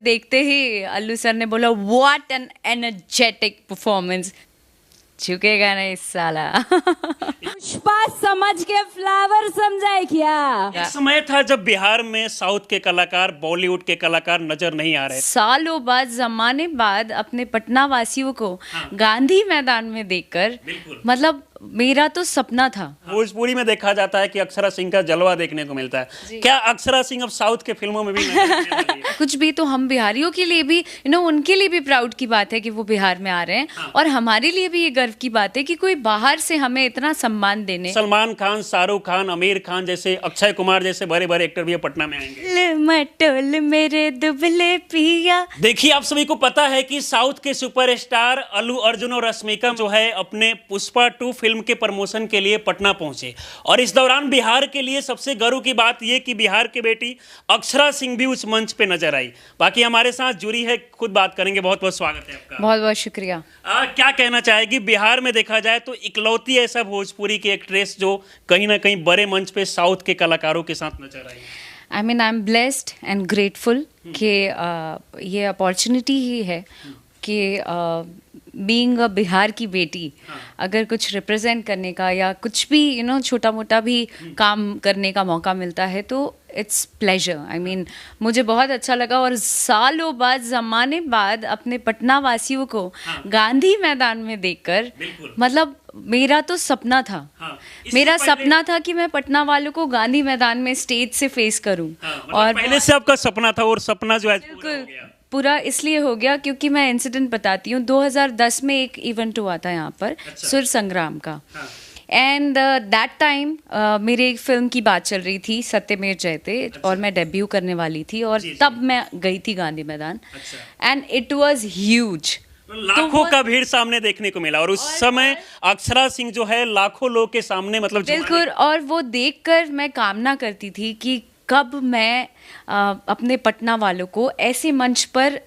देखते ही अल्लू सर ने बोला व्हाट एन एनर्जेटिक परफॉर्मेंस, झुकेगा नहीं साला। पुष्पा समझ के फ्लावर समझाए क्या? एक समय था जब बिहार में साउथ के कलाकार, बॉलीवुड के कलाकार नजर नहीं आ रहे थे। सालों बाद, जमाने बाद अपने पटना वासियों को गांधी मैदान में देखकर मतलब मेरा तो सपना था। भोजपुरी में देखा जाता है कि अक्षरा सिंह का जलवा देखने को मिलता है। क्या अक्षरा सिंह अब साउथ के फिल्मों में भी नजर आने वाली है? कुछ भी तो हम बिहारियों के लिए भी उनके लिए भी प्राउड की बात है कि वो बिहार में आ रहे हैं। और हमारे लिए भी ये गर्व की बात है कि कोई बाहर से हमें इतना सम्मान देने। सलमान खान, शाहरुख खान, आमिर खान जैसे, अक्षय कुमार जैसे बड़े बड़े एक्टर भी अब पटना में आएंगे। मटोल मेरे दुबले पिया। देखिए, आप सभी को पता है कि साउथ के सुपरस्टार अल्लू अर्जुन और रश्मिका जो है अपने पुष्पा 2 फिल्म के प्रमोशन के लिए पटना पहुंचे। और इस दौरान बिहार के लिए सबसे गर्व की बात यह कि बिहार की बेटी अक्षरा सिंह भी उस मंच पे नजर आई। बाकी हमारे साथ जुड़ी है, खुद बात करेंगे। बहुत बहुत स्वागत है आपका। बहुत बहुत शुक्रिया। क्या कहना चाहेगी? बिहार में देखा जाए तो इकलौती ऐसा भोजपुरी की एक्ट्रेस जो कहीं ना कहीं बड़े मंच पे साउथ के कलाकारों के साथ नजर आई। I am blessed and grateful कि ये अपॉर्चुनिटी ही है कि बीइंग अ बिहार की बेटी अगर कुछ रिप्रेजेंट करने का या कुछ भी छोटा मोटा भी काम करने का मौका मिलता है तो इट्स प्लेजर। मुझे बहुत अच्छा लगा। और सालों बाद, जमाने बाद अपने पटना वासियों को गांधी मैदान में देखकर मतलब मेरा तो सपना था। मेरा सपना था कि मैं पटना वालों को गांधी मैदान में स्टेज से फेस करूं। और पहले से आपका सपना था और सपना जो है पूरा इसलिए हो गया क्योंकि मैं इंसिडेंट बताती हूँ। 2010 में एक इवेंट हुआ था यहाँ पर, सुर संग्राम का। एंड दैट टाइम मेरे एक फिल्म की बात चल रही थी, सत्यमेव जयते, और मैं डेब्यू करने वाली थी। और तब मैं गई थी गांधी मैदान एंड इट वाज ह्यूज। लाखों का भीड़ सामने देखने को मिला। और उस समय अक्षरा सिंह जो है लाखों लोग के सामने मतलब बिल्कुल। और वो देखकर मैं कामना करती थी कि कब मैं अपने पटना वालों को ऐसे मंच पर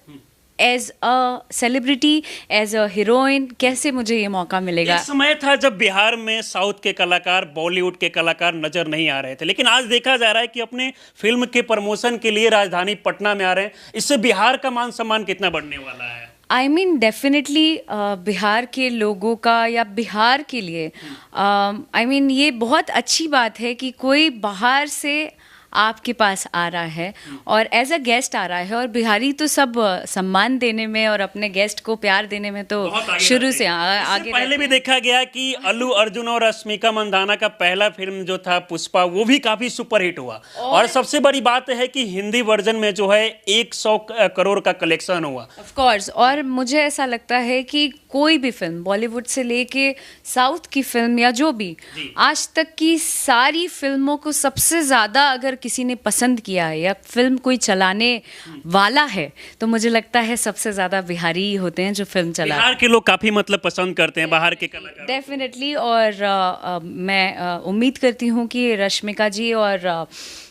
as a celebrity, as a heroine, कैसे मुझे ये मौका मिलेगा। एक समय था जब बिहार में साउथ के कलाकार, बॉलीवुड के कलाकार नजर नहीं आ रहे थे, लेकिन आज देखा जा रहा है कि अपने फिल्म के प्रमोशन के लिए राजधानी पटना में आ रहे हैं। इससे बिहार का मान सम्मान कितना बढ़ने वाला है? डेफिनेटली बिहार के लोगों का या बिहार के लिए ये बहुत अच्छी बात है कि कोई बाहर से आपके पास आ रहा है और एज अ गेस्ट आ रहा है। और बिहारी तो सब सम्मान देने में और अपने गेस्ट को प्यार देने में तो शुरू से आगे। पहले भी देखा गया कि अल्लू अर्जुन और रश्मिका मंदाना का पहला फिल्म जो था पुष्पा, वो भी काफी सुपरहिट हुआ। और सबसे बड़ी बात है कि हिंदी वर्जन में जो है 100 करोड़ का कलेक्शन हुआ। Of course. और मुझे ऐसा लगता है कि कोई भी फिल्म, बॉलीवुड से लेके साउथ की फिल्म या जो भी, आज तक की सारी फिल्मों को सबसे ज्यादा अगर किसी ने पसंद किया है या फिल्म कोई चलाने वाला है तो मुझे लगता है सबसे ज्यादा बिहारी ही होते हैं जो फिल्म चला। बिहार के लोग काफी मतलब पसंद करते हैं बाहर के कलाकार। डेफिनेटली। और मैं उम्मीद करती हूँ कि रश्मिका जी और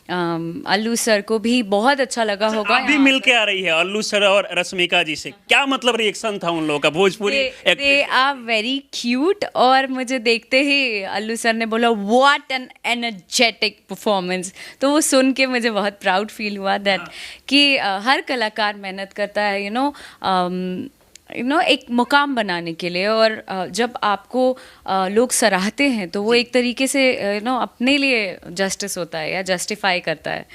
अल्लू सर को भी बहुत अच्छा लगा होगा। अभी मिल के आ रही है अल्लू सर और रश्मिका जी से, क्या मतलब रिएक्शन था उन लोगों का? Bhojpuri they are very cute. और मुझे देखते ही अल्लू सर ने बोला व्हाट एन एनर्जेटिक परफॉर्मेंस, तो वो सुन के मुझे बहुत प्राउड फील हुआ दैट कि हर कलाकार मेहनत करता है एक मुकाम बनाने के लिए। और जब आपको लोग सराहते हैं तो वो एक तरीके से अपने लिए जस्टिस होता है या जस्टिफाई करता है।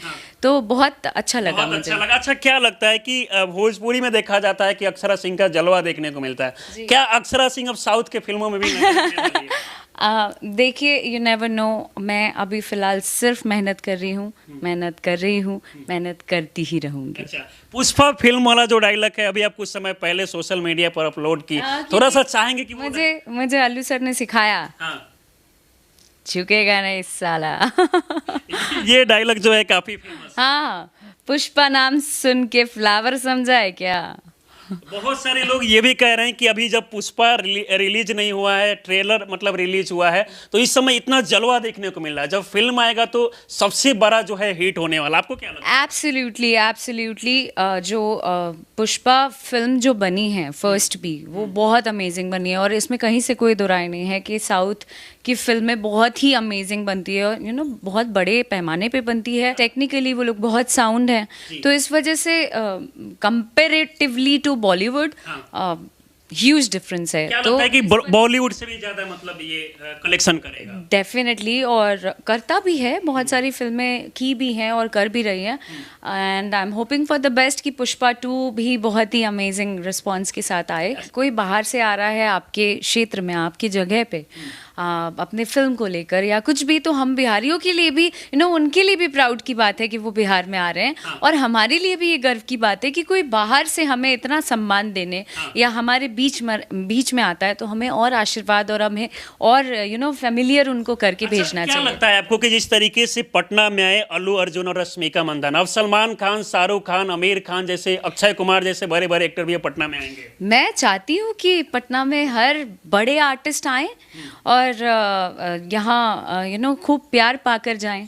तो बहुत अच्छा लगा मुझे। अच्छा लगा। अच्छा, क्या लगता है कि भोजपुरी में देखा जाता है कि अक्षरा सिंह का जलवा देखने को मिलता है। क्या अक्षरा सिंह अब साउथ के फिल्मों में भी नजर आने वाली है? देखिए, यू नेवर नो। मैं अभी फिलहाल सिर्फ मेहनत कर रही हूँ, मेहनत करती ही रहूंगी। अच्छा, पुष्पा फिल्म वाला जो डायलॉग है अभी आप कुछ समय पहले सोशल मीडिया पर अपलोड की, थोड़ा सा चाहेंगे कि मुझे अल्लू सर ने सिखाया, झुकेगा नहीं साला। ये डायलॉग जो है काफी फेमस। हाँ, पुष्पा नाम सुन के फ्लावर समझाए क्या? बहुत सारे लोग ये भी कह रहे हैं कि अभी जब पुष्पा रिलीज नहीं हुआ है, ट्रेलर मतलब रिलीज हुआ है, तो इस समय इतना जलवा देखने को मिल रहा है, जब फिल्म आएगा तो सबसे बड़ा जो है हिट होने वाला। आपको क्या लगता है? Absolutely absolutely. जो पुष्पा फिल्म जो बनी है फर्स्ट भी, वो बहुत अमेजिंग बनी है, और इसमें कहीं से कोई दो राय नहीं है कि साउथ की फिल्में बहुत ही अमेजिंग बनती है, और बहुत बड़े पैमाने पे बनती है। टेक्निकली वो लोग बहुत साउंड हैं, तो इस वजह से comparatively to Bollywood huge difference है। क्या तो लगता है कि बॉलीवुड से भी ज्यादा मतलब ये कलेक्शन करेगा? डेफिनेटली, और करता भी है, बहुत सारी फिल्में की भी हैं और कर भी रही हैं, and I am hoping for the best कि पुष्पा 2 भी बहुत ही अमेजिंग रिस्पांस के साथ आए। कोई बाहर से आ रहा है आपके क्षेत्र में, आपकी जगह पे, अपने फिल्म को लेकर या कुछ भी, तो हम बिहारियों के लिए भी उनके लिए भी प्राउड की बात है कि वो बिहार में आ रहे हैं, और हमारे लिए भी ये गर्व की बात है कि कोई बाहर से हमें इतना सम्मान देने या हमारे बीच में आता है, तो हमें और आशीर्वाद और हमें और फेमिलियर उनको करके भेजना क्या चाहिए। लगता है आपको कि जिस तरीके से पटना में आए अल्लू अर्जुन और रश्मिका मंदाना, अब सलमान खान, शाहरुख खान, आमिर खान जैसे, अक्षय कुमार जैसे बड़े बड़े एक्टर भी पटना में आएंगे? मैं चाहती हूँ कि पटना में हर बड़े आर्टिस्ट आएं और यहाँ खूब प्यार पाकर जाएं।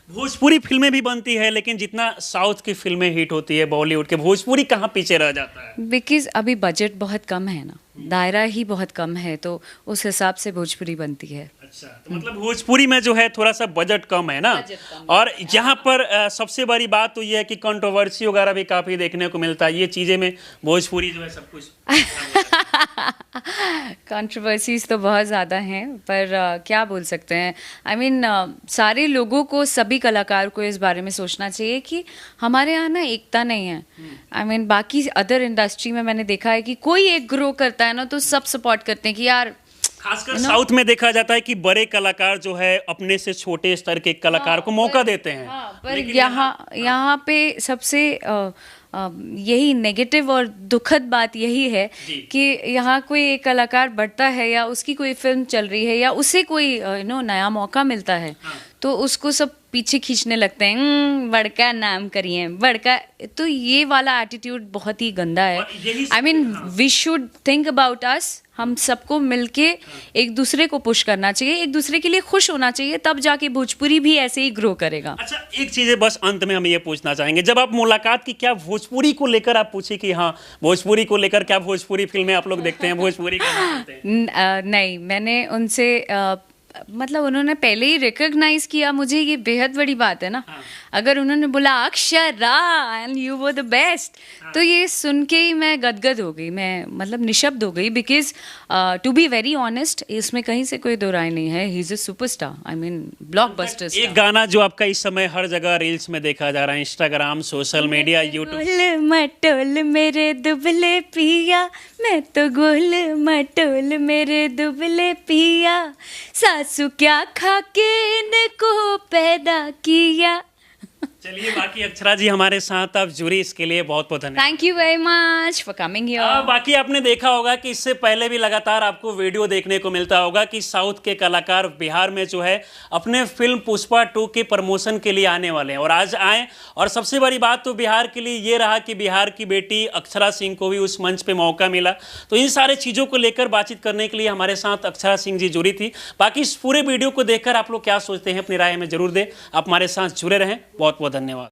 भोजपुरी फिल्में भी बनती है, लेकिन जितना साउथ की फिल्में हिट होती है बॉलीवुड के, भोजपुरी कहाँ पीछे रह जाता है? बिकॉज अभी बजट बहुत कम है ना, दायरा ही बहुत कम है, तो उस हिसाब से भोजपुरी बनती है। अच्छा, तो मतलब भोजपुरी में जो है थोड़ा सा बजट कम है ना, और यहाँ पर सबसे बड़ी बात तो ये है कि कंट्रोवर्सी वगैरह भी काफी देखने को मिलता है, ये चीजें में भोजपुरी जो है सब कुछ कंट्रोवर्सीज तो बहुत ज़्यादा हैं, पर क्या बोल सकते हैं। आई मीन सारे लोगों को, सभी कलाकार को इस बारे में सोचना चाहिए कि हमारे यहाँ ना एकता नहीं है। आई मीन बाकी अदर इंडस्ट्री में मैंने देखा है कि कोई एक ग्रो करता है ना, तो सब सपोर्ट करते हैं कि यार, खासकर साउथ में देखा जाता है कि बड़े कलाकार जो है अपने से छोटे स्तर के कलाकार को मौका देते हैं। पर यहाँ पे सबसे यही नेगेटिव और दुखद बात यही है कि यहाँ कोई एक कलाकार बढ़ता है या उसकी कोई फिल्म चल रही है या उसे कोई नया मौका मिलता है, तो उसको सब पीछे खींचने लगते हैं, बड़का नाम करिए, बड़का। तो ये वाला एटीट्यूड बहुत ही गंदा है। I mean we should think about us. हम सबको मिलके एक दूसरे को पुश करना चाहिए, एक दूसरे के लिए खुश होना चाहिए, तब जाके भोजपुरी भी ऐसे ही ग्रो करेगा। अच्छा, एक चीज है बस अंत में हम ये पूछना चाहेंगे, जब आप मुलाकात की, क्या भोजपुरी को लेकर आप पूछे कि हाँ भोजपुरी को लेकर, क्या भोजपुरी फिल्में आप लोग देखते हैं, भोजपुरी का? नहीं, मैंने उनसे मतलब उन्होंने पहले ही रिकॉग्नाइज किया मुझे, ये बेहद बड़ी बात है ना। अगर उन्होंने बोला Akshara and you were the best, तो ये सुन के ही मैं गदगद हो गई, मैं मतलब निशब्द हो गई। Because to be very honest, इसमें कहीं से कोई दो राय नहीं है, he is a superstar, I mean blockbuster star. एक गाना जो आपका इस समय हर जगह रील्स में देखा जा रहा है, इंस्टाग्राम, सोशल मीडिया, यूट्यूब। मटोल मेरे दुबले पिया, मैं तो गोल मटोल मेरे दुबले पिया, सासू क्या खा के इनको पैदा किया। चलिए, बाकी अक्षरा जी हमारे साथ आप जुड़ी, इसके लिए बहुत बहुत धन्यवाद। Thank you very much for coming here. बाकी आपने देखा होगा कि इससे पहले भी लगातार आपको वीडियो देखने को मिलता होगा कि साउथ के कलाकार बिहार में जो है अपने फिल्म पुष्पा 2 के प्रमोशन के लिए आने वाले हैं, और आज आए। और सबसे बड़ी बात तो बिहार के लिए ये रहा कि बिहार की बेटी अक्षरा सिंह को भी उस मंच पे मौका मिला। तो इन सारे चीज़ों को लेकर बातचीत करने के लिए हमारे साथ अक्षरा सिंह जी जुड़ी थी। बाकी इस पूरे वीडियो को देखकर आप लोग क्या सोचते हैं, अपनी राय हमें जरूर दें। आप हमारे साथ जुड़े रहें। बहुत बहुत धन्यवाद।